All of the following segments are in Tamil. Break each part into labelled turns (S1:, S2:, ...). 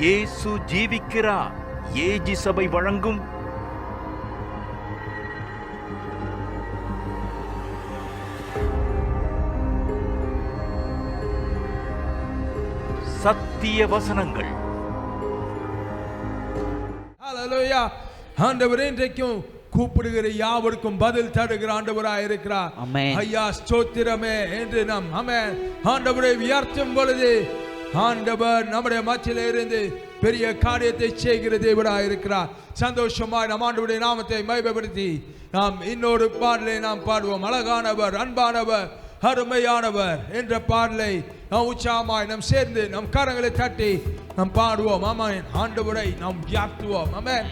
S1: இயேசு ஜீவிக்கிறார். ஏஜி சபை வழங்கும் சத்திய வசனங்கள்.
S2: ஹல்லேலூயா. ஆண்டவரே, இன்றைக்கும் கூப்பிடுகிற யாவருக்கும் பதில் தருகிற ஆண்டவராய் இருக்கிறார். ஐயா ஸ்தோத்திரமே என்று நாம் ஆண்டவரை உயர்த்தும் பொழுது ஆண்டவர் நம்முடைய மத்தியிலே இருந்து பெரிய காரியத்தை செய்கிற தேவராய் இருக்கிறார். சந்தோஷமாய் நம் ஆண்டவருடைய நாமத்தை மகிமைப்படுத்தி நாம் இன்னொரு பாடலை நாம் பாடுவோம். அழகானவர், அன்பானவர், அருமையானவர் என்ற பாடலை நாம் உற்சாகமாய் நாம் சேர்ந்து நம் கரங்களை தட்டி நாம் பாடுவோம். ஆமென். ஆண்டவரை நாம் உயர்த்துவோம். ஆமென்.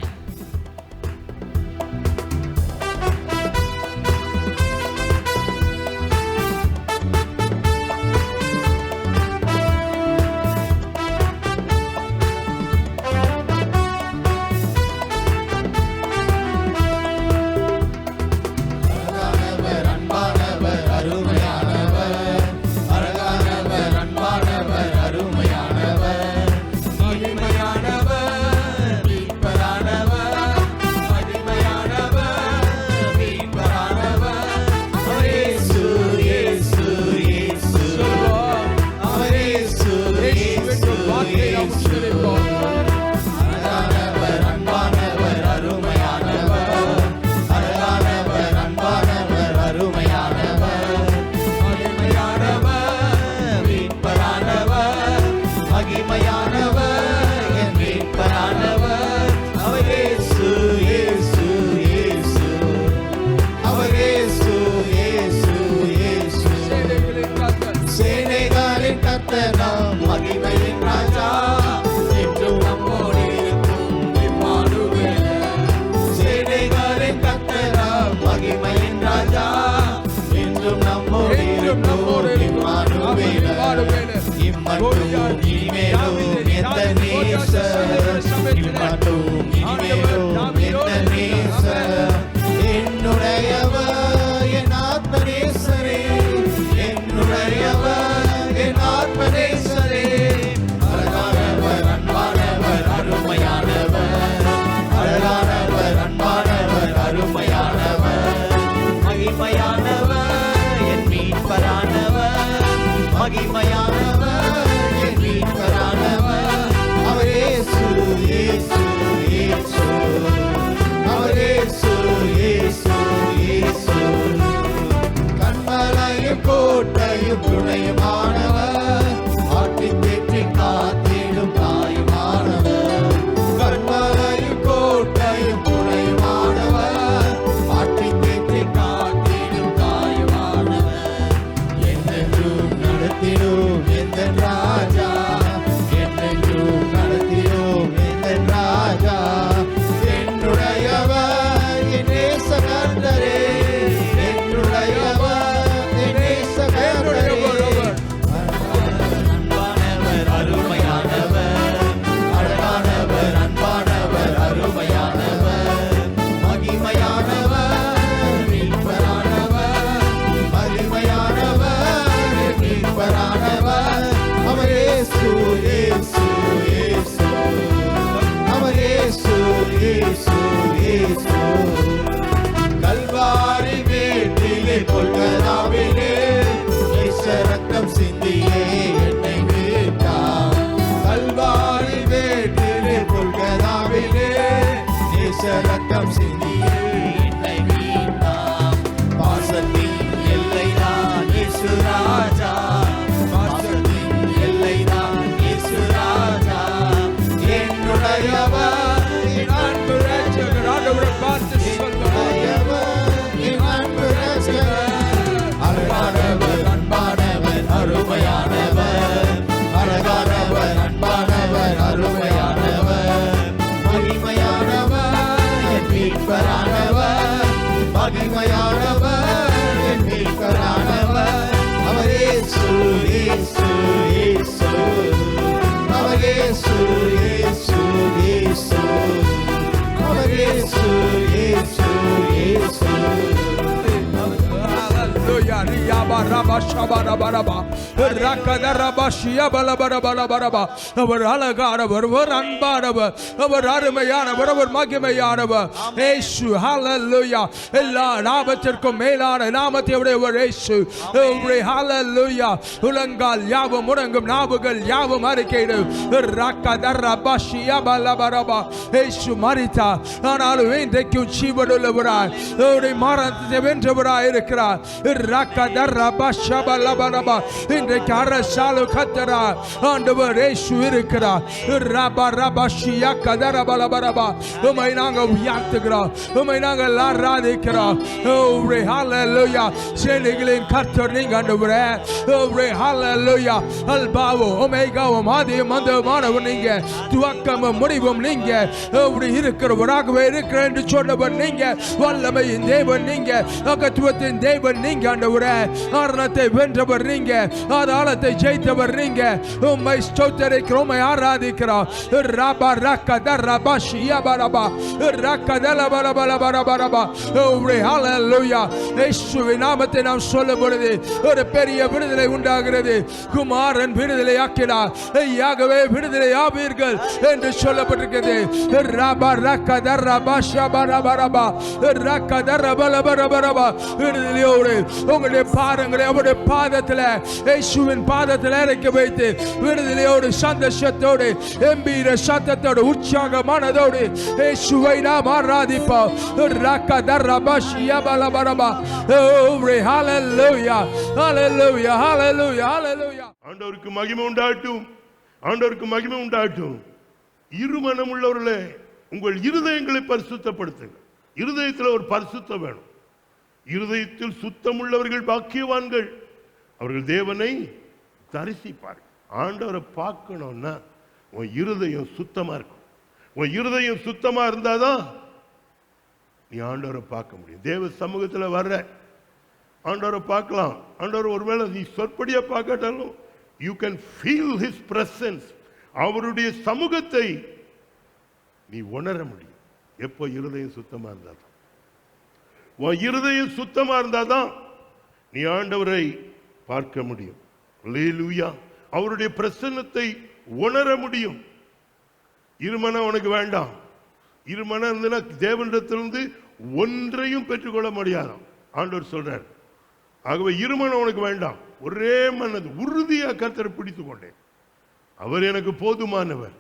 S2: அவர் அழகானவர், அவர் அன்பானவர், அவர் அருமையானவர், அவர் மகிமையானவர். இயேசு ஹalleluya. எல்லா நாமத்திற்கும் மேலான நாமத்தை உடையவர் இயேசு. ஹalleluya. உலங்கால் யாவும் முடங்கும், நாவுகள் யாவும் அறிக்கையிடும். இயேசு மரித்தார், ஆனாலும் இன்றைக்கு ஜீவனுள்ளவராய் அவருடைய மரணத்தை வென்றவராய் இருக்கிறார். இன்றைக்கு அரசாலு கத்தரார் ஆண்டவர் இயேசு இருக்கிறார். உம்மை நாங்கள் உயர்த்துகிறோம், உம்மை நாங்கள் ஆராதிக்கிறோம். ஹalleluya. சேனைகளின் கர்த்தர் நீங்க ஆண்டவரே. ஹalleluya. அல்பாவும் ஒமேகாவும் ஆதியும் அந்தமானவர் நீங்க, துவக்கமும் முடிவும் நீங்க, இருக்கிறவராகவே இருக்கிற என்று சொன்னவர் நீங்க, வல்லமையின் தேவன் நீங்க, அகத்துவத்தின் தேவன் நீங்க ஆண்டவரே. மரணத்தை வென்றவர் நீங்க, ஆதாளத்தை ஜெயித்தவர் நீங்க. உம்மை ஸ்தோத்திரிக்கிறோம், உம்மை ஆராதிக்கிறோம். ரபா ரக்கத ரபா ஷியபரபா ரக்கதல பரபரபரபரபா. ஹalleluya. இயேசுவின் நாமத்தை நாம் சொல்லும் பொழுது ஒரு பெரிய விடுதலை உண்டாகிறது. குமாரன் விடுதலை ஆக்கினார், யாகவே விடுதலை ஆவீர்கள் என்று சொல்லப்பட்டிருக்கிறது. ரபா ரக்கத ரபா ஷபரபரபா ரக்கத ரபலபரபரபா. விடுதலையோடு உங்களுடைய பாதங்களை அவருடைய பாதத்தில், இயேசுவின் பாதத்தில் இறக்கி வைத்து விடுதலையோடு, சந்தோஷத்தோடு, எம்பீர சத்தத்தோடு, உற்சாகமானதோடு இயேசுவை நாம் ஆராதிப்போம். ரக்கத ரபா ஷியபலபரபா. ஹalleluya. ஹalleluya. ஹalleluya. ஹalleluya.
S3: ஆண்டவருக்கு மகிமை உண்டாகட்டும், ஆண்டவருக்கு மகிமை உண்டாகட்டும். இருமனம் உள்ளவர்களே, உங்கள் இருதயங்களை பரிசுத்தப்படுத்துங்கள். இருதயத்தில் ஒரு பரிசுத்தம் வேணும். இருதயத்தில் சுத்தம் உள்ளவர்கள் பாக்கியவான்கள், அவர்கள் தேவனை தரிசிப்பார்கள். ஆண்டவரை பார்க்கணும்னா உன் இருதயம் சுத்தமா இருக்கும். உன் இருதயம் சுத்தமா இருந்தாதான் நீ ஆண்டவரை பார்க்க முடியும். தேவ சமூகத்தில் வர்ற ஆண்டவரை பார்க்கலாம். ஆண்டவர் ஒருவேளை நீ சொற்படியா பார்க்காட்டாலும் you can feel his presence. அவருடைய சமூகத்தை நீ உணர முடியும். எப்போ இருதயம் சுத்தமா இருந்தாதான், உன் இருதயம் சுத்தமா இருந்தாதான் நீ ஆண்டவரை பார்க்க முடியும். அல்லேலூயா. அவருடைய பிரசன்னத்தை உணர முடியும். இருமனம் உனக்கு வேண்டாம். இருமனம் இருந்ததுன்னா தேவனிடத்திலிருந்து ஒன்றையும் பெற்றுக்கொள்ள முடியாதாம் ஆண்டவர் சொல்றார். ஆகவே இருமனம் உனக்கு வேண்டாம். ஒரே மனது உறுதியா கர்த்தரை பிடித்துக் கொண்டேன். அவர் எனக்கு போதுமானவர்.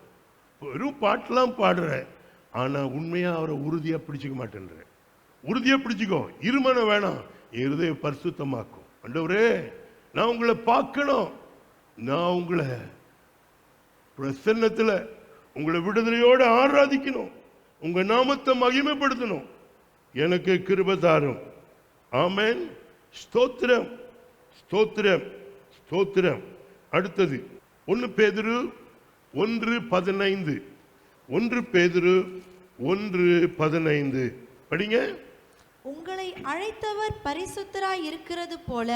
S3: வெறும் பாட்டெல்லாம் பாடுற, ஆனா உண்மையா அவரை உறுதியா பிடிச்சிக்க மாட்டேன்ற. உறுதியா பிடிச்சிக்கோ. இருமனம் வேணாம். இருதய பரிசுத்தமாக்கும். ஆண்டவரே, நான் உங்களை பார்க்கணும், நான் உங்களை பிரசன்னத்துல உங்களை விடுதலையோடு ஆராதிக்கணும், உங்க நாமத்தை மகிமைப்படுத்தணும். எனக்கு கிருபை தாரும். ஆமென். ஸ்தோத்திரம், ஸ்தோத்திரம், ஸ்தோத்திரம். அடுத்தது 1 பேதுரு 1:15. 1 பேதுரு 1:15 படிங்க.
S4: உங்களை அழைத்தவர் பரிசுத்தராய் இருக்கிறது போல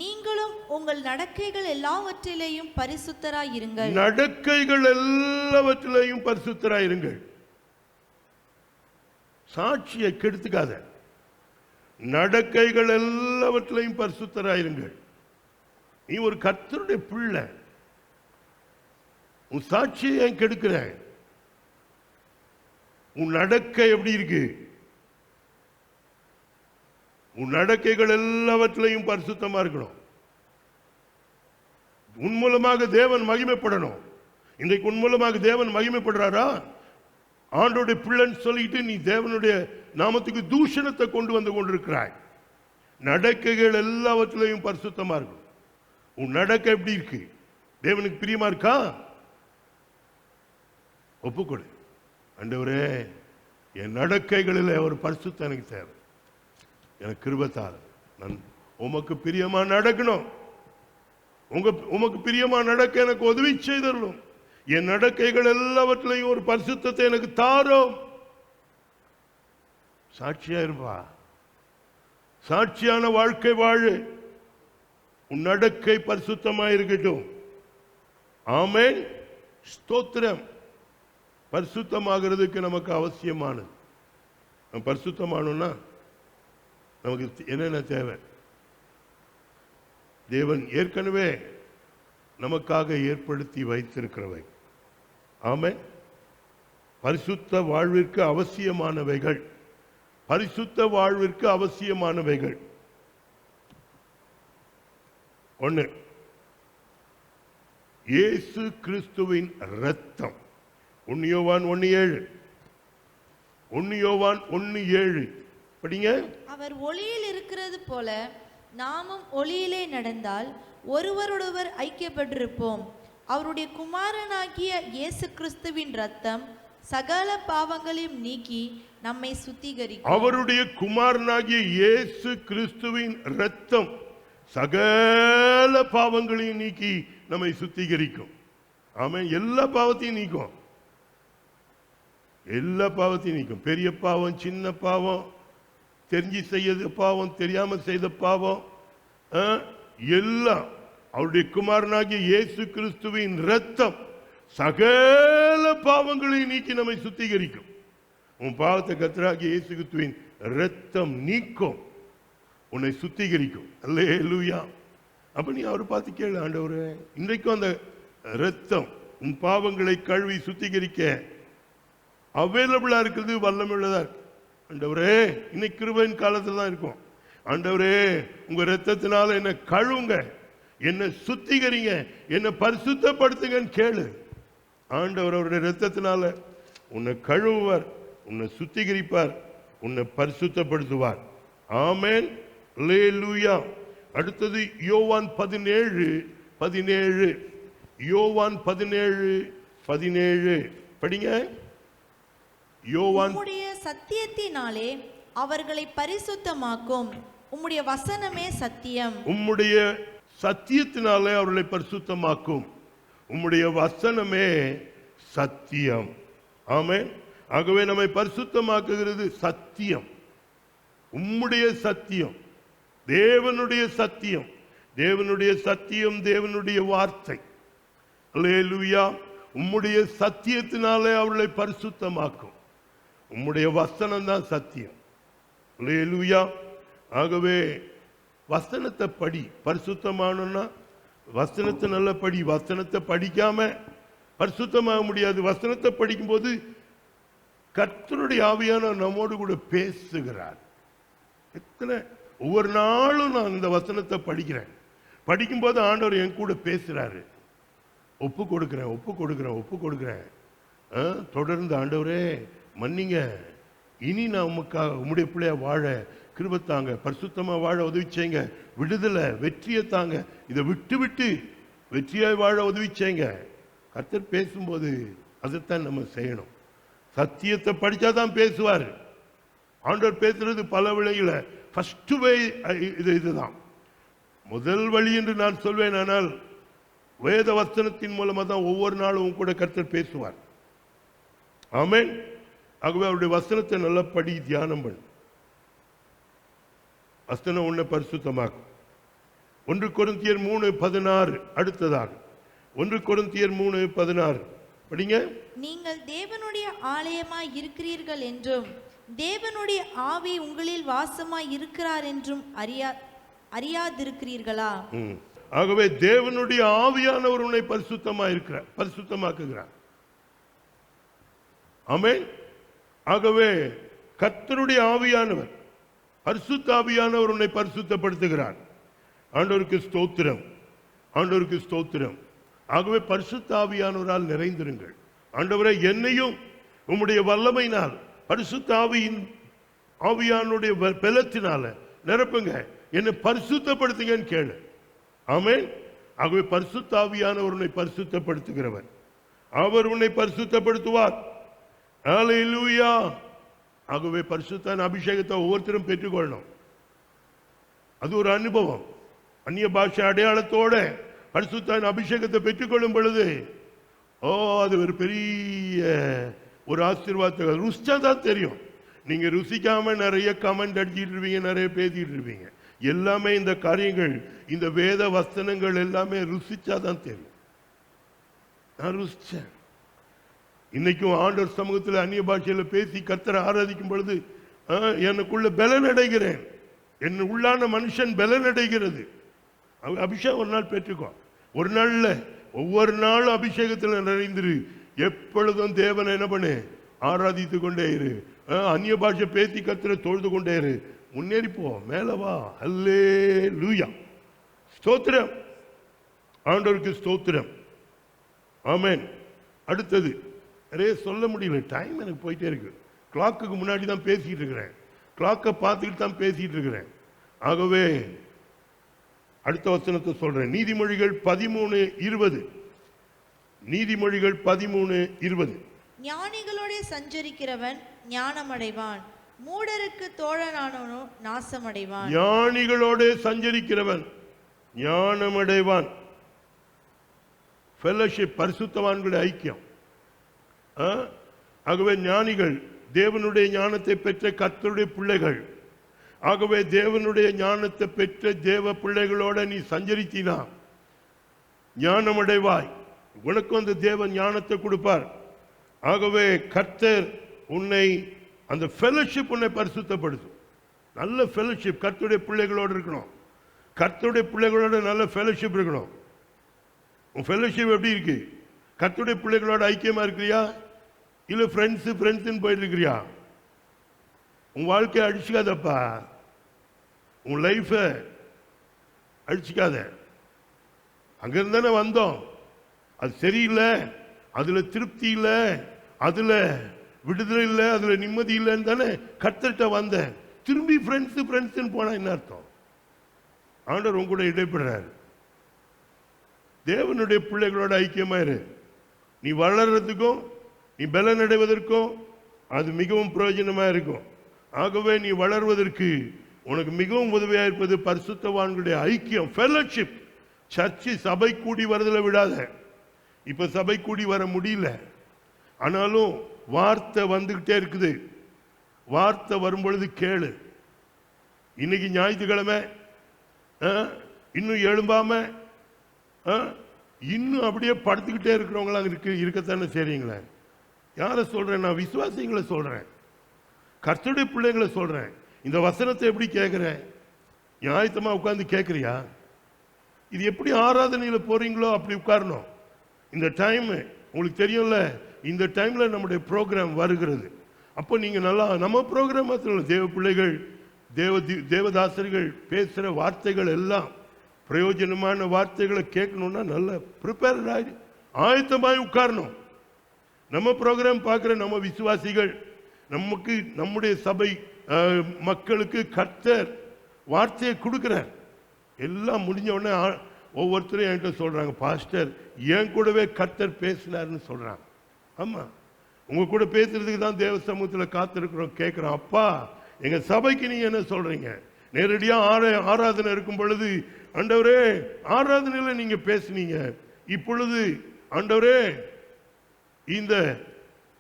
S4: நீங்களும் உங்கள் நடக்கைகள் எல்லாவற்றிலேயும் பரிசுத்தராய் இருங்கள்.
S3: நடக்கைகள் எல்லாவற்றிலேயும் பரிசுத்தராய் இருங்கள். சாட்சியை கெடுத்துக்காத. நடக்கைகள் எல்லாவற்றிலையும் பரிசுத்தராயிருங்கள். நீ ஒரு கர்த்தருடைய பிள்ளை, உன் சாட்சியை ஏன் கெடுக்கிற? உன் நடக்கை எப்படி இருக்கு? உன் நடக்கைகள் எல்லாவற்றிலையும் பரிசுத்தமா இருக்கணும். உன் மூலமாக தேவன் மகிமைப்படணும். இன்றைக்கு உன் மூலமாக தேவன் மகிமைப்படுறாரா? ஆண்டோடைய பிள்ளைன்னு சொல்லிட்டு நீ தேவனுடைய நாமத்துக்கு தூஷணத்தை கொண்டு வந்து கொண்டிருக்கிறாய். நடக்கைகள் எல்லாவற்றிலையும் பரிசுத்தமா இருக்கும். உன் நடக்கை எப்படி இருக்கு? தேவனுக்கு பிரியமா இருக்கா? ஒப்புக்கொடு. ஆண்டவரே, என் நடக்கைகளில் ஒரு பரிசுத்தம் எனக்கு தேவை. எனக்கு கிருபைத்தார். நான் உமக்கு பிரியமா நடக்கணும். உமக்கு பிரியமா நடக்க எனக்கு உதவி செய்தரலும். என் நடக்கைகள் எல்லாவற்றிலையும் ஒரு பரிசுத்தத்தை எனக்கு தாரும். சாட்சியா இருப்பா. சாட்சியான வாழ்க்கை வாழு. உன் நடக்கை பரிசுத்தமா இருக்கட்டும். ஆமென். ஸ்தோத்திரம். பரிசுத்தமாகிறதுக்கு நமக்கு அவசியமானது. நம்ம பரிசுத்தமானோம்னா நமக்கு என்னென்ன தேவை? தேவன் ஏற்கனவே நமக்காக ஏற்படுத்தி வைத்திருக்கிறவை. ஆமென். பரிசுத்த வாழ்விற்கு அவசியமானவைகள், பரிசுத்த வாழ்விற்கு அவசியமானவைகள். ஒன்று, இயேசு கிறிஸ்துவின் இரத்தம். 1 யோவான் 1:7, 1 யோவான் 1:7 படிங்க.
S4: அவர் ஒளியில் இருக்கிறது போல நாமும் ஒளியிலே நடந்தால் ஒருவரோடொருவர் ஐக்கியப்பட்டிருப்போம். அவருடைய குமாரனாகிய இயேசு கிறிஸ்துவின் இரத்தம் சகல பாவங்களையும் நீக்கி நம்மை சுத்திகரிக்கும்.
S3: அவருடைய குமாரனாகிய இயேசு கிறிஸ்துவின் இரத்தம் சகல பாவங்களையும் நீக்கி நம்மை சுத்திகரிக்கும். ஆமென். எல்லா பாவத்தையும் நீக்கும், எல்லா பாவத்தையும் நீக்கும். பெரிய பாவம், சின்ன பாவம், தெரிஞ்சு செய்த பாவம், தெரியாம செய்த பாவம், எல்லாம் அவருடைய குமாரனாகிய இயேசு கிறிஸ்துவின் இரத்தம் சகல பாவங்களையும் நீக்கி நம்மை சுத்திகரிக்கும். உன் பாவத்தை கர்த்தராகிய இயேசு கிறிஸ்துவின் இரத்தம் நீக்கும், உன்னை சுத்திகரிக்கும். அல்லேலூயா. அப்ப நீ அவரை பார்த்து கேளு, ஆண்டவரே இன்றைக்கும் அந்த இரத்தம் உன் பாவங்களை கழுவி சுத்திகரிக்க அவைலபிளா இருக்குது, வல்லமையுள்ளதா இருக்கு. ஆண்டவரே, இன்னைக்கு கிருபையின் காலத்துல தான் இருக்கும். ஆண்டவரே, உங்க இரத்தத்தினால என்ன கழுவுங்க, என்ன சுத்திகரிங்க, என்ன பரிசுத்தப்படுத்துங்கன்னு கேளு. ஆண்டவர் அவருடைய இரத்தத்தினால உன்னை கழுவுவார், உன்னை சுத்திகரிப்பார், உன்னை பரிசுத்தப்படுத்துவார். ஆமென். அல்லேலூயா. அடுத்தது யோவான் 17:17. யோவான் 17:17 படிங்க. யோவான்.
S4: உம்முடைய சத்தியத்தினாலே அவர்களை பரிசுத்தமாக்கும், உம்முடைய வசனமே சத்தியம்.
S3: உம்முடைய சத்தியத்தினாலே அவர்களை பரிசுத்தமாக்கும், உம்முடைய வசனமே சத்தியம். ஆமென். ஆகவே நம்மை பரிசுத்தமாக்குகிறது சத்தியம், உம்முடைய சத்தியம், தேவனுடைய சத்தியம், தேவனுடைய சத்தியம், தேவனுடைய வார்த்தை. அல்லேலூயா. உம்முடைய சத்தியத்தினாலே அவர்களை பரிசுத்தமாக்கும், உம்முடைய வசனம் தான் சத்தியம். அல்லேலூயா. ஆகவே வசனத்தை படி, பரிசுத்தமானோன்னா வசனத்தை நல்ல படி. வசனத்தை படிக்காம பரிசுத்தமாக முடியாது. வசனத்தை படிக்கும்போது கர்த்தருடைய ஆவியானவர் நம்மோடு கூட பேசுகிறார். எத்தனை ஒவ்வொரு நாளும் நான் இந்த வசனத்தை படிக்கிறேன், படிக்கும்போது ஆண்டவர் என் கூட பேசுறாரு. ஒப்பு கொடுக்கிறேன், ஒப்பு கொடுக்கிறேன், ஒப்பு கொடுக்கிறேன். தொடர்ந்து ஆண்டவரே மன்னிங்க, இனி நான் உம்முடைய பிள்ளையா வாழ கிருபை தாங்க, பரிசுத்தமா வாழ உதவி செய்யுங்க, விடுதலை வெற்றியை தாங்க, இதை விட்டு விட்டு வெற்றியாய் வாழ உதவி செய்யுங்க. கர்த்தர் பேசும்போது அதைத்தான் நம்ம செய்யணும். சத்தியத்தை படிச்சாதான் பேசுவார். ஆண்டவர் பேசுறது பல வழியில. ஃபர்ஸ்ட் வே இதுதான் முதல் வழி என்று நான் சொல்வேன். ஆனால் வேத வசனத்தின் மூலமா தான் ஒவ்வொரு நாளும் கூட கர்த்தர் பேசுவார். ஆமென். ஆகவே அவருடைய வசனத்தை நல்லா படி, தியானம் பண்ணு. வசனம் உன்னை பரிசுத்தமாக்கும். 1 கொரிந்தியர் 3:16 அடுத்ததாக 1 கொரிந்தியர் 3:16 படிங்க. நீங்கள்
S4: தேவனுடைய ஆலயமாய் இருக்கிறீர்கள் என்றும் தேவனுடைய ஆவி உங்களில் வாசமாய் இருக்கிறார் என்றும் அறியாதிருக்கிறீர்களா?
S3: ஆகவே தேவனுடைய ஆவியானவர் உன்னை பரிசுத்தமாக்குகிறார். ஆமென். ஆகவே கர்த்தருடைய ஆவியானவர், பரிசுத்த ஆவியானவர் உன்னை பரிசுத்தப்படுத்துகிறார். ஆண்டவருக்கு ஸ்தோத்திரம், ஆண்டவருக்கு ஸ்தோத்திரம். ஆகவே பரிசுத்த ஆவியானவரால் நிறைந்திருங்கள். ஆண்டவரே, என்னையும் உம்முடைய வல்லமையினால் பரிசுத்த ஆவியானுடைய பலத்தினால நிரப்புங்க, என்னை பரிசுத்தப்படுத்துங்கன்னு கேளு. ஆமென். ஆகவே பரிசுத்த ஆவியானவர் உன்னை பரிசுத்தப்படுத்துகிறவர், அவர் உன்னை பரிசுத்தப்படுத்துவார். அல்லேலூயா. ஆகவே பரிசுத்தான அபிஷேகத்தை ஒவ்வொருத்தரும் பெற்றுக்கொள்ளணும். அது ஒரு அனுபவம். அந்நிய பாஷை அடையாளத்தோட பரிசுத்தான அபிஷேகத்தை பெற்றுக்கொள்ளும் பொழுது அது ஒரு பெரிய ஒரு ஆசீர்வாதத்தை ருசிச்சா தான் தெரியும். நீங்க ருசிக்காம நிறைய கமெண்ட் அடிச்சிட்டு இருப்பீங்க, நிறைய பேசிட்டு இருப்பீங்க. எல்லாமே இந்த காரியங்கள், இந்த வேத வசனங்கள் எல்லாமே ருசிச்சாதான் தெரியும். நான் ருசிச்சேன். இன்னைக்கும் ஆண்டவர் சமூகத்தில் அந்நிய பாஷையில பேசி கர்த்தரை ஆராதிக்கும் பொழுது எனக்குள்ள பலன் அடைகிறேன். என் உள்ளான மனுஷன் பலன் அடைகிறது. அபிஷேகம் ஒரு நாள் பெற்றுக்கோ. ஒரு நாள்ல ஒவ்வொரு நாளும் அபிஷேகத்தில் நிறைந்திரு. எப்பொழுதும் தேவனை என்ன பண்ணு? ஆராதித்து கொண்டே இரு. அந்நிய பாஷை பேத்தி கத்திர தொழுது கொண்டே இரு. முன்னேறி போ, மேல வா. அல்லேலூயா, ஸ்தோத்திரம், ஆண்டவருக்கு ஸ்தோத்திரம். ஆமென். அடுத்தது நிறைய சொல்ல முடியல, டைம் எனக்கு போயிட்டே இருக்கு. கிளாக்கு முன்னாடி தான் பேசிட்டு இருக்கிறேன், கிளாக்கை பார்த்துக்கிட்டு தான் பேசிட்டு இருக்கிறேன். ஆகவே அடுத்த வசனத்தை சொல்றேன். நீதிமொழிகள் 13:20. நீதிமொழிகள் 13:20.
S4: ஞானிகளோட சஞ்சரிக்கிறவன் ஞானமடைவான், மூடருக்கு தோழனானவனோ நாசமடைவான்.
S3: ஞானிகளோட சஞ்சரிக்கிறவன் ஞானமடைவான். ஃபெலோஷிப், பரிசுத்தவான்களுடைய ஐக்கியம். ஆகவே ஞானிகள் தேவனுடைய ஞானத்தை பெற்ற கர்த்தருடைய பிள்ளைகள். ஆகவே தேவனுடைய ஞானத்தை பெற்ற தேவ பிள்ளைகளோட நீ சஞ்சரித்தினா ஞானமடைவாய். உனக்கு வந்து தேவன் ஞானத்தை கொடுப்பார். ஆகவே கர்த்தர் உன்னை, அந்த ஃபெலோஷிப் உன்னை பரிசுத்தப்படுத்தும். நல்ல ஃபெலோஷிப் கர்த்தருடைய பிள்ளைகளோடு இருக்கணும். கர்த்தருடைய பிள்ளைகளோட நல்ல ஃபெலோஷிப் இருக்கணும். உன் ஃபெலோஷிப் எப்படி இருக்கு? கர்த்தருடைய பிள்ளைகளோட ஐக்கியமா இருக்கிறியா, இல்லை ஃப்ரெண்ட்ஸுன்னு போயிட்டு இருக்கிறியா? உன் வாழ்க்கையை அடிச்சுக்காதப்பா, உன் லைஃபை அடிச்சுக்காத. அங்கிருந்து தானே வந்தோம், அது சரியில்லை, அதுல திருப்தி இல்லை, அதுல விடுதலை இல்லை, அதுல நிம்மதி இல்லைன்னு தானே கர்த்தர்கிட்ட வந்தேன். திரும்பி ஃப்ரெண்ட்ஸுன்னு போனா என்ன அர்த்தம்? ஆண்டவர் உங்க கூட இடைப்படுறாரு. தேவனுடைய பிள்ளைகளோட ஐக்கியமா இரு. நீ வளர்றதுக்கும் நீ பலன் அடைவதற்கும் அது மிகவும் பிரயோஜனமா இருக்கும். ஆகவே நீ வளர்வதற்கு உனக்கு மிகவும் உதவியா இருப்பது பரிசுத்தவான்களுடைய ஐக்கியம், ஃபெலோஷிப். சர்ச்சு சபை கூடி வரதில் விடாத. இப்ப சபை கூடி வர முடியல, ஆனாலும் வார்த்தை வந்துகிட்டே இருக்குது. வார்த்தை வரும்பொழுது கேளு. இன்னைக்கு ஞாயிற்றுக்கிழமை இன்னும் எழும்பாம இன்னும் அப்படியே படுத்துக்கிட்டே இருக்கிறவங்களாம் இருக்கத்தானே செய்றீங்களே. யாரை சொல்றேன்? நான் விசுவாசிகளை சொல்றேன், கர்த்தருடைய பிள்ளைகளை சொல்றேன். இந்த வசனத்தை எப்படி கேட்கிறேன்? நியாயத்தமா உட்கார்ந்து கேட்கறியா? இது எப்படி ஆராதனையில போறீங்களோ அப்படி உட்காரணும். இந்த டைம் உங்களுக்கு தெரியும்ல, இந்த டைம்ல நம்முடைய ப்ரோக்ராம் வருகிறது. அப்போ நீங்க நல்லா, நம்ம ப்ரோக்ராம் தேவ பிள்ளைகள் தேவதாசர்கள் பேசுற வார்த்தைகள் எல்லாம் பிரயோஜனமான வார்த்தைகளை கேட்கணும்னா நல்ல ப்ரிப்பேர்ட் ஆகி ஆயத்தமாய் உட்காரணும். நம்ம ப்ரோக்ராம் பார்க்குற நம்ம விசுவாசிகள், நமக்கு நம்முடைய சபை மக்களுக்கு கர்த்தர் வார்த்தையை கொடுக்கிறார். எல்லாம் முடிஞ்ச உடனே ஒவ்வொருத்தரும் என்கிட்ட சொல்றாங்க, பாஸ்டர் என் கூடவே கர்த்தர் பேசினார்னு சொல்றாங்க. ஆமா, உங்க கூட பேசுறதுக்கு தான் தேவ சமூகத்தில் காத்திருக்கிறோம், கேட்கிறோம். அப்பா, எங்க சபைக்கு நீங்க என்ன சொல்றீங்க? நேரடியா ஆராதனை இருக்கும் பொழுது, ஆண்டவரே ஆராதனையில நீங்க பேசுனீங்க, இப்பொழுது ஆண்டவரே இந்த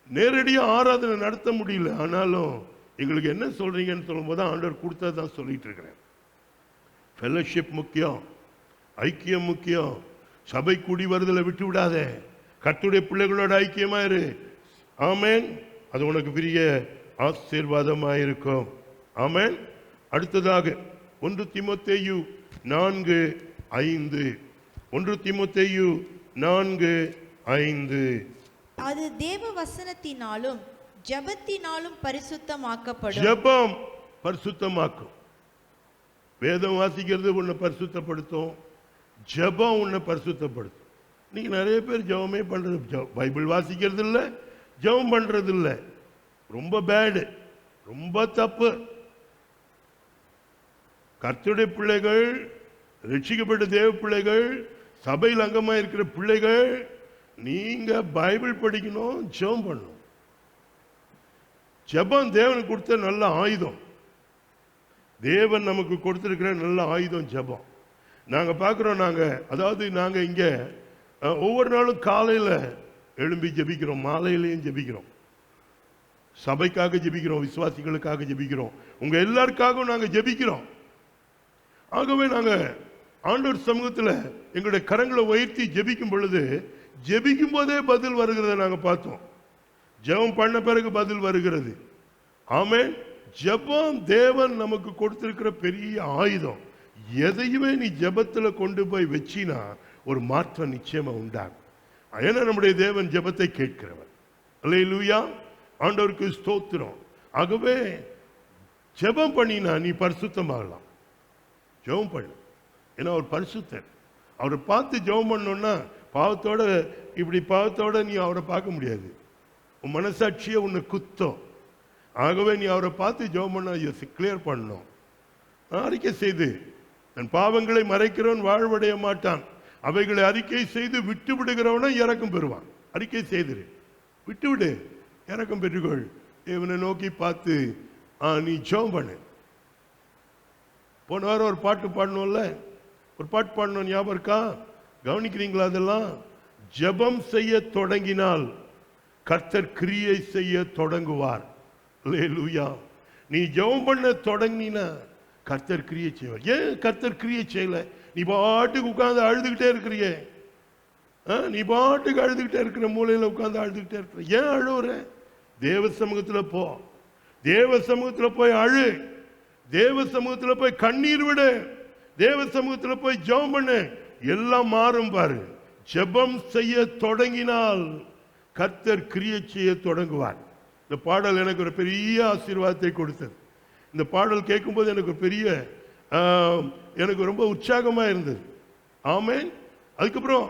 S3: நேரடியா ஆராதனை நடத்த முடியல, ஆனாலும் எங்களுக்கு என்ன சொல்றீங்கன்னு சொல்லும் போது ஆண்டவர் கொடுத்ததான் சொல்லிட்டு இருக்கிறேன். ஃபெலோஷிப் முக்கியம், ஐக்கியம் முக்கியம். சபை கூடி வருதலை விட்டு விடாத. கர்த்தருடைய பிள்ளைகளோட ஐக்கியமா இரு. ஆமென். அது உனக்கு பெரிய ஆசீர்வாதமாயிருக்கும். ஆமென். அடுத்ததாக 1 தீமோத்தேயு 4:5. 1 தீமோத்தேயு 4:5.
S4: அது தேவ வசனத்தினாலும் ஜெபத்தினாலும் பரிசுத்தமாக்கப்படும்.
S3: ஜெபம் பரிசுத்தமாக்கும். வேதம் வாசிக்கிறது உன்னை பரிசுத்தப்படுத்தும், ஜெபம் உன்னை பரிசுத்தப்படுத்தும். நீங்க நிறைய பேர் ஜெபமே பண்றது, பைபிள் வாசிக்கிறது இல்லை, ஜெபம் பண்றது இல்லை. ரொம்ப பேடு, ரொம்ப தப்பு. கர்த்தருடைய பிள்ளைகள், ரட்சிக்கப்பட்ட தேவ பிள்ளைகள், சபையில் அங்கமா இருக்கிற பிள்ளைகள், நீங்க பைபிள் படிக்கணும், ஜெபம் பண்ணணும். ஜெபம் தேவனுக்கு கொடுத்த நல்ல ஆயுதம். தேவன் நமக்கு கொடுத்திருக்கிற நல்ல ஆயுதம் ஜெபம். நாங்க பார்க்கிறோம், நாங்க இங்க ஒவ்வொரு நாளும் காலையில எழும்பி ஜெபிக்கிறோம், மாலையிலையும் ஜெபிக்கிறோம். சபைக்காக ஜெபிக்கிறோம், விசுவாசிகளுக்காக ஜெபிக்கிறோம், உங்க எல்லாருக்காகவும் நாங்க ஜெபிக்கிறோம். ஆகவே நாங்க ஆண்டவர் சமூகத்தில் எங்களுடைய கரங்களை உயர்த்தி ஜெபிக்கும் பொழுது, ஜெபிக்கும் போதே பதில் வருகிறத நாங்க பார்த்தோம். ஜெபம் பண்ண பிறகு பதில் வருகிறது. ஆமென். ஜெபம் தேவன் நமக்கு கொடுத்திருக்கிற பெரிய ஆயுதம். எதையுமே நீ ஜெபத்துல கொண்டு போய் வச்சினா ஒரு மாற்றம் நிச்சயமா உண்டாகும். ஏன்னா நம்முடைய தேவன் ஜெபத்தை கேட்கிறவர். அல்லேலூயா, ஆண்டவருக்கு ஸ்தோத்திரம். ஆகவே ஜெபம் பண்ணினா நீ பரிசுத்தமாகலாம். ஜெபம் பண்ணு, ஏன்னா அவர் பரிசுத்தர். அவரை பார்த்து ஜெபம் பண்ணோம்னா பாவத்தோட, இப்படி பாவத்தோட நீ அவரை பார்க்க முடியாது. உன் மனசாட்சியை உன்னை குத்தம். ஆகவே நீ அவரை பார்த்து ஜெபம் பண்ண கிளியர் பண்ணணும். அறிக்கை செய்து, தன் பாவங்களை மறைக்கிறவன் வாழ்வடைய மாட்டான், அவைகளை அறிக்கை செய்து விட்டு விடுகிறவன இறக்கம் பெறுவான். அறிக்கை செய்து விட்டு விடு, இறக்கம் பெற்றுக்கொள். இவனை நோக்கி பார்த்து நீ ஜெபம் பண்ணு. போன வாரம் ஒரு பாட்டு பாடணும்ல, ஒரு பாட்டு பாடணும், ஞாபகம் இருக்கா? கவனிக்கிறீங்களா? அதெல்லாம் ஜெபம் செய்ய தொடங்கினால் கர்த்தர் கிரியை செய்ய தொடங்குவார். அல்லேலூயா. நீ ஜெபம் பண்ண தொடங்கினா கர்த்தர் கிரியை செய்வார். ஏன் கர்த்தர் கிரியை செய்யல? நீ பாட்டுக்கு உட்கார்ந்து அழுதுகிட்டே இருக்கிறிய, நீ பாட்டுக்கு அழுதுகிட்டே இருக்கிற, மூலையில உட்கார்ந்து அழுதுகிட்டே இருக்கிற. ஏன் அழுவுற? தேவ சமூகத்துல போ, தேவ சமூகத்துல போய் அழு, தேவ சமூகத்துல போய் கண்ணீர் விடு, தேவ சமூகத்துல போய் ஜெபம் பண்ணு, எல்லாம் மாறும் பாரு. ஜெபம் செய்ய தொடங்கினால் கர்த்தர் கிரியை செய்ய தொடங்குவார். இந்த பாடல் எனக்கு ஒரு பெரிய ஆசீர்வாதத்தை கொடுத்தது. இந்த பாடல் கேட்கும்போது எனக்கு பெரிய எனக்கு ரொம்ப உற்சாகமா இருந்தது. ஆமென். அதுக்கப்புறம்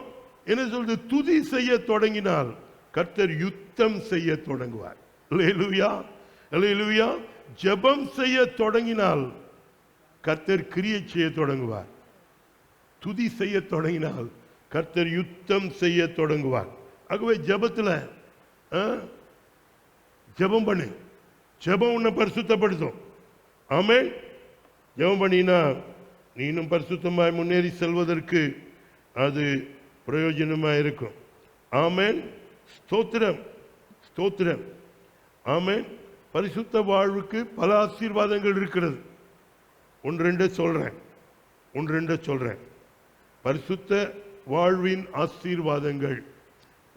S3: என்ன சொல்றது? துதி செய்ய தொடங்கினால் கர்த்தர் யுத்தம் செய்ய தொடங்குவார். அல்லேலூயா, அல்லேலூயா. ஜெபம் செய்ய தொடங்கினால் கர்த்தர் கிரியை செய்ய தொடங்குவார். துதி செய்ய தொடங்கினால் கர்த்தர் யுத்தம் செய்ய தொடங்குவார். ஆகவே ஜெபத்துல ஜெபம் பண்ணு. ஜெபம் உன்னை பரிசுத்தப்படுத்தும். ஆமென். ஜெபம் பண்ணினா நீ இன்னும் பரிசுத்தமாய் முன்னேறி செல்வதற்கு அது பிரயோஜனமா இருக்கும். ஆமென். ஸ்தோத்திரம், ஸ்தோத்திரம். ஆமென். பரிசுத்த வாழ்வுக்கு பல ஆசீர்வாதங்கள் இருக்கிறது. ஒன்று ரெண்டு சொல்றேன். பரிசுத்த வாழ்வின் ஆசீர்வாதங்கள்,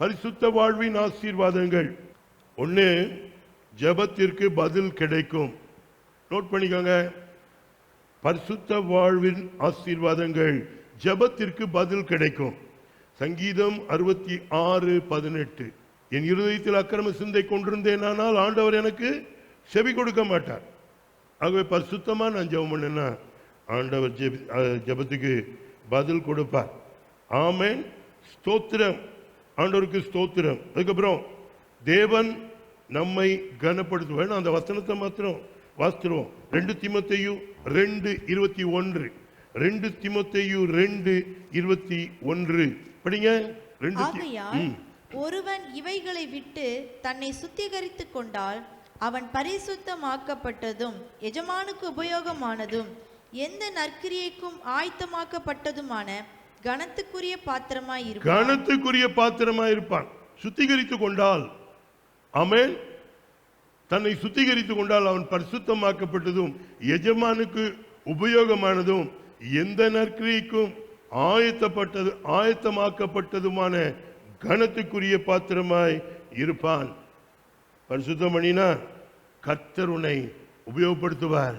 S3: பரிசுத்த வாழ்வின் ஆசீர்வாதங்கள். ஒன்று, ஜெபத்திற்கு பதில் கிடைக்கும். நோட் பண்ணிக்கோங்க. பரிசுத்த வாழ்வின் ஆசீர்வாதங்கள், ஜெபத்திற்கு பதில் கிடைக்கும். சங்கீதம் 66:18. என் இருதயத்தில் அக்கிரம சிந்தை கொண்டிருந்தேனால் ஆண்டவர் எனக்கு செவி கொடுக்க மாட்டார். ஆகவே பரிசுத்தமா நான் ஜெபம் பண்ணேன்னா ஆண்டவர் ஜெபத்துக்கு பதில் கொடுப்பார். ஆமென். ஸ்தோத்திரம், ஆண்டவருக்கு ஸ்தோத்திரம். அதுக்கப்புறம் தேவன் நம்மை கனப்படுத்துவார். அந்த வசனத்தை மாத்திரம் வாசித்துருவோம். 2 தீமோத்தேயு 2:21. 2 தீமோத்தேயு 2:21 படிங்க.
S4: ஒருவன் இவைகளை விட்டு தன்னை சுத்திகரித்துக் கொண்டால் அவன் பரிசுத்தமாக்கப்பட்டதும் எஜமானுக்கு உபயோகமானதும் எந்த நற்கிரியைக்கும் ஆயத்தமாக்கப்பட்டதுமான கனத்துக்குரிய பாத்திரமாய் இருப்பான். சுத்திகரித்துக் கொண்டால், ஆமென், தன்னை சுத்திகரித்துக் கொண்டால் அவன் பரிசுத்தமாக்கப்பட்டதும் எஜமானுக்கு உபயோகமானதும் எந்த நற்கிரியைக்கும் ஆயத்தமாக்கப்பட்டதுமான கனத்துக்குரிய பாத்திரமாய் இருப்பான். பரிசுத்தம் பண்ணினா கர்த்தர் உன்னை உபயோகப்படுத்துவார்.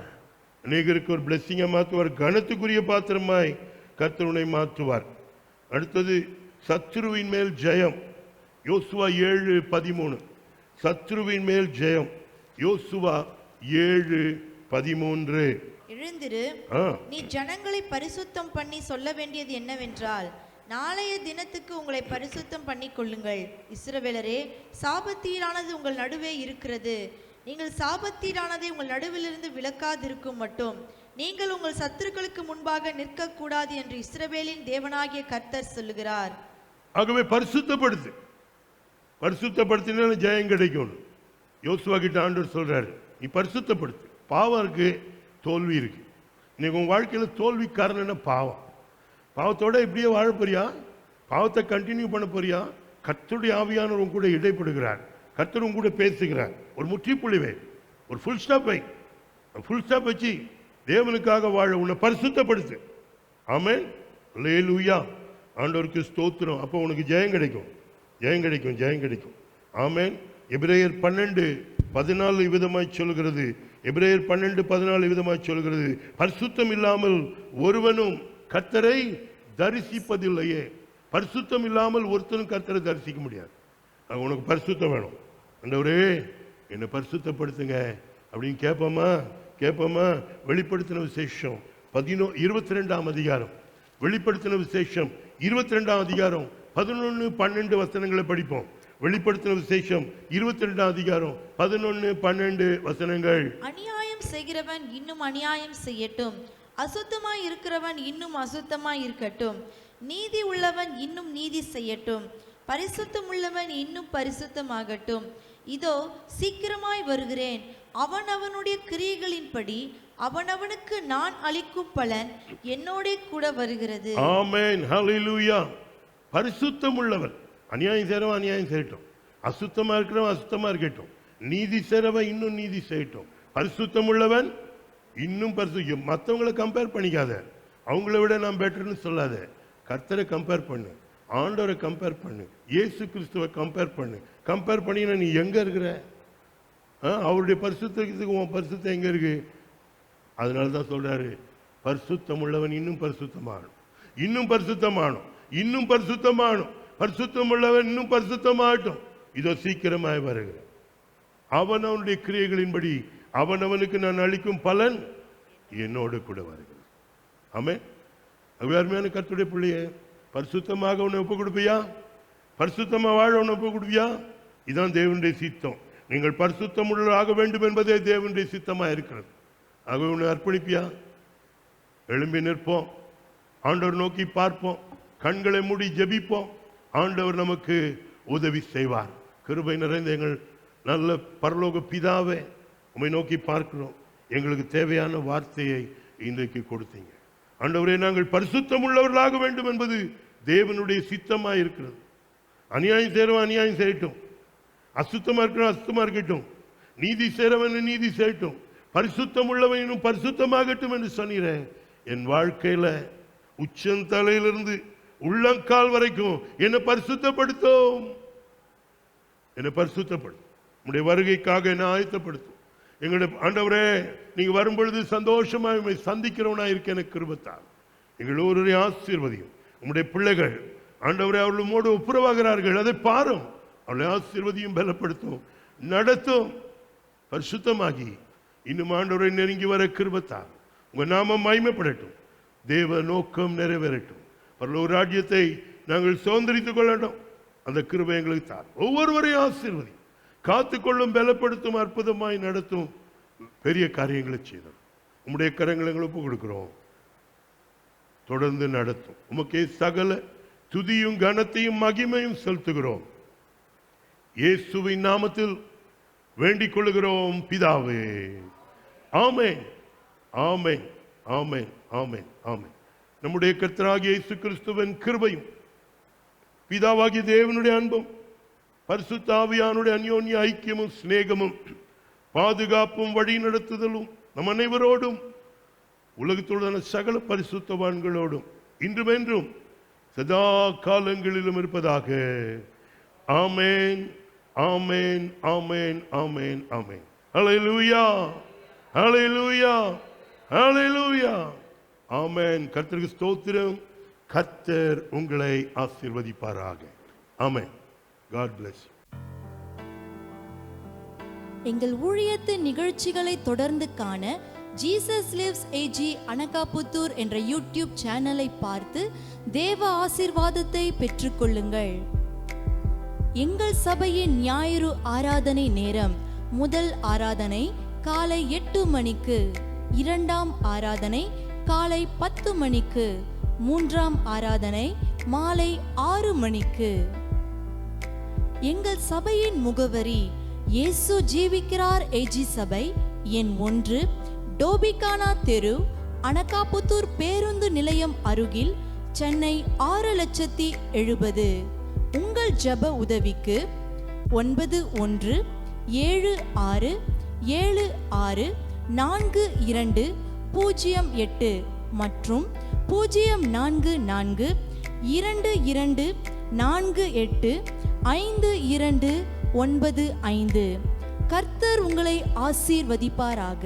S4: அநேகருக்கு ஒரு பிளெஸிங்கை மாற்றுவார். கனத்துக்குரிய பாத்திரமாய் கர்த்தர் உன்னை மாற்றுவார். அடுத்தது சத்ருவின் மேல் ஜெயம். யோசுவா 7:13. சத்ருவின் மேல் ஜெயம். யோசுவா 7:13. எழுந்திரு, நீ ஜனங்களை பரிசுத்தம் பண்ணி சொல்ல வேண்டியது என்னவென்றால், நாளைய தினத்துக்கு உங்களை பரிசுத்தம் பண்ணி கொள்ளுங்கள். இஸ்ரவேலரே, சாபத்தீடானது உங்கள் நடுவே இருக்கிறது. நீங்கள் சாபத்தீடானதை உங்கள் நடுவிலிருந்து விலக்காதிருக்கும் மட்டும் நீங்கள் உங்கள் சத்துருக்களுக்கு முன்பாக நிற்கக்கூடாது என்று இஸ்ரவேலின் தேவனாகிய கர்த்தர் சொல்லுகிறார்.
S3: ஆகவே பரிசுத்தப்படுத்தினா ஜெயம் கிடைக்கும். யோசுவா கிட்ட ஆண்டவர் சொல்றாரு, நீ பரிசுத்தப்படுத்து. பாவம் இருக்கு, தோல்வி இருக்கு. இன்னைக்கு உன் வாழ்க்கையில தோல்வி காரணம் என்ன? பாவம். பாவத்தோட இப்படியே வாழ போறியா? பாவத்தை கண்டினியூ பண்ண போறியா? கர்த்தருடைய ஆவியானவர் உன் கூட இடைப்படுகிறார். கர்த்தர் உன் கூட பேசுகிறார். ஒரு முற்றுப்புள்ளிவை, ஒரு ஃபுல் ஸ்டாப் வச்சு தேவனுக்காக வாழ உன்னை பரிசுத்தப்படுத்து. ஆமென். அல்லேலூயா. ஆண்டவருக்கு ஸ்தோத்திரம். அப்போ உனக்கு ஜெயம் கிடைக்கும். ஆமென். எபிரேயர் 12:14 விதமாய் சொல்கிறது, எபிரேயர் 12:14 விதமாக சொல்கிறது, பரிசுத்தம் இல்லாமல் ஒருவனும் கர்த்தரை தரிசிப்பதில்லையே. பரிசுத்தம் இல்லாமல் ஒருத்தனும் கர்த்தரை தரிசிக்க முடியாது. உனக்கு பரிசுத்தம் வேணும், ஆண்டவரே என்னை பரிசுத்தப்படுத்துங்க அப்படின்னு கேட்போமா? வெளிப்படுத்தின விசேஷம் 22ஆம் அதிகாரம், வெளிப்படுத்தின விசேஷம் 22ஆம் அதிகாரம் 11-12 வசனங்களை படிப்போம். வெளிப்படுத்தின விசேஷம் 22ஆம் அதிகாரம் 11-12 வசனங்கள்.
S4: அநியாயம் செய்கிறவன் இன்னும் அநியாயம் செய்யட்டும், அசுத்தமாய் இருக்கிறவன் இன்னும் அசுத்தமாய் இருக்கட்டும், நீதி உள்ளவன் இன்னும் நீதி செய்யட்டும், பரிசுத்தம் உள்ளவன் இன்னும் பரிசுத்தமாகட்டும். இதோ சீக்கிரமாய் வருகிறேன், அவனவனுடைய கிரியைகளின்படி அவனவனுக்கு நான் அளிக்கும் பலன் என்னோட கூட வருகிறது.
S3: ஆமென், ஹல்லேலூயா. பரிசுத்தம் உள்ளவன், அநியாயம் செய்றவன் அநியாயம் செய்யட்டும், அசுத்தமா இருக்கிறவன் அசுத்தமா இருக்கட்டும், நீதி செய்றவன் இன்னும் நீதி செய்யட்டும், பரிசுத்தம் உள்ளவன் இன்னும் பரிசுத்தம். மற்றவங்களை கம்பேர் பண்ணிக்காத, அவங்கள விட நான் பெட்டர்னு சொல்லாத. கர்த்தரை கம்பேர் பண்ணு, ஆண்டவரை கம்பேர் பண்ணு, இயேசு கிறிஸ்துவை கம்பேர் பண்ணு. கம்பேர் பண்ணினா நீ எங்க இருக்கிற? அவருடைய பரிசுத்தத்துக்கு உன் பரிசுத்தம் எங்க இருக்கு? அதனால தான் சொல்றாரு, பரிசுத்தம் உள்ளவன் இன்னும் பரிசுத்தமானும், இன்னும் பரிசுத்தமானும், இன்னும் பரிசுத்தமானும், பரிசுத்தம் உள்ளவன் இன்னும் பரிசுத்தமாகட்டும். இதோ சீக்கிரமாய் வருகிறேன், அவனவனுடைய கிரியைகளின்படி அவனவனுக்கு நான் அளிக்கும் பலன் என்னோடு கூட வருகிறது. ஆமென். அருமையான கர்த்தருடைய பிள்ளையே, பரிசுத்தமாக உன்னை ஒப்பு கொடுப்பியா? பரிசுத்தமா வாழ உன்னை ஒப்பு கொடுப்பியா? இதுதான் தேவனுடைய சித்தம். நீங்கள் பரிசுத்தம் உள்ளாக வேண்டும் என்பதே தேவனுடைய சித்தமா இருக்கிறது. ஆகவே உன்னை அர்ப்பணிப்பியா? எழும்பி நிற்போம், ஆண்டவர் நோக்கி பார்ப்போம், கண்களை மூடி ஜெபிப்போம். ஆண்டவர் நமக்கு உதவி செய்வார். கிருபை நிறைந்த எங்கள் நல்ல பரலோக பிதாவே, உம்மை நோக்கி பார்க்கிறோம். எங்களுக்கு தேவையான வார்த்தையை இன்றைக்கு கொடுத்தீங்க ஆண்டவரே. நாங்கள் பரிசுத்தம் உள்ளவர்களாக வேண்டும் என்பது தேவனுடைய சித்தமாக இருக்கிறது. அநியாயம் செய்கிறவன் அநியாயம் செய்யட்டும், அசுத்தமா இருக்கிறவன் அசுத்தமா இருக்கட்டும், நீதி செய்கிறவன் நீதி செய்யட்டும், பரிசுத்தம் உள்ளவன் இன்னும் பரிசுத்தமாகட்டும் என்று சொன்னீரே. என் வாழ்க்கையில உச்சந்தலையிலிருந்து உள்ளங்கால் வரைக்கும் என்னை பரிசுத்தப்படுத்தும், என்னை பரிசுத்தப்படுத்தும். உங்களுடைய வருகைக்காக என்னை ஆயத்தப்படுத்தும். எங்களுடைய ஆண்டவரே, நீங்க வரும்பொழுது சந்தோஷமா சந்திக்கிறவனா இருக்க எனக்கு கிருபைத்தார். எங்கள் ஒருவரை ஆசீர்வதியும். உங்களுடைய பிள்ளைகள் ஆண்டவரே அவர்களோடு ஒப்புரவாகிறார்கள், அதை பாரும். அவளை ஆசீர்வதியும், பலப்படுத்தும், நடத்தும். பரிசுத்தமாகி இன்னும் ஆண்டவரை நெருங்கி வர கிருபைத்தார். உங்க நாமம் மகிமைப்படட்டும், தேவ நோக்கம் நிறைவேறட்டும். பரலோக ராஜ்யத்தை நாங்கள் சுதந்திரித்துக் கொள்ளட்டும். அந்த கிருபை எங்களுக்கு தார். ஒவ்வொருவரையும் ஆசீர்வதி, காத்துக்கொள்ளும், பலப்படுத்தும், அற்புதமாய் நடத்தும், பெரிய காரியங்களை செய்தோம். உம்முடைய கரங்களை எங்களுக்கு கொடுக்கிறோம், தொடர்ந்து நடத்தும். உமக்கே சகல துதியும் கனத்தையும் மகிமையும் செலுத்துகிறோம். இயேசுவின் நாமத்தில் வேண்டிக் கொள்ளுகிறோம் பிதாவே. ஆமென், ஆமென், ஆமென், ஆமென், ஆமென். நம்முடைய கர்த்தராகிய இயேசு கிறிஸ்துவின் கிருபையும் பிதாவாகிய தேவனுடைய அன்பும் பரிசுத்த ஆவியானுடைய அந்யோன்ய ஐக்கியமும் சிநேகமும் பாதுகாப்பும் வழி நடத்துதலும் நம் அனைவரோடும் உலகத்தோடான சகல பரிசுத்தவான்களோடும் இன்றும் என்றும் சதா காலங்களிலும் இருப்பதாக. ஆமென், ஆமென், ஆமென், ஆமென், ஆமென். ஹல்லேலூயா, ஹல்லேலூயா, ஹல்லேலூயா. ஆமென். கர்த்தருக்கு ஸ்தோத்திரம். கர்த்தர் உங்களை ஆசீர்வதிப்பாராக. ஆமென். God bless you.
S4: எங்கள் ஊழியத்தின் நிகழ்ச்சிகளை தொடர்ந்து காண ஜீசஸ் லிவ்ஸ் ஏஜி அனகாபுத்தூர் என்ற யூடியூப் சேனலை பார்த்து தேவ ஆசீர்வாதத்தை பெற்றுக்கொள்ளுங்கள். எங்கள் சபையின் ஞாயிறு ஆராதனை நேரம்: முதல் ஆராதனை காலை 8 மணிக்கு, இரண்டாம் ஆராதனை காலை 10 மணிக்கு, மூன்றாம் ஆராதனை மாலை 6 மணிக்கு. எங்கள் சபையின் முகவரி: இயேசு ஜீவிக்கிறார் ஏஜி சபை, எண் 1, டோபிகானா தெரு, அனகாபுத்தூர் பேருந்து நிலையம் அருகில், சென்னை 6,70,000. உங்கள் ஜெப உதவிக்கு 9176764208 மற்றும் 04422485295.
S5: கர்த்தர் உங்களை ஆசீர்வதிப்பாராக.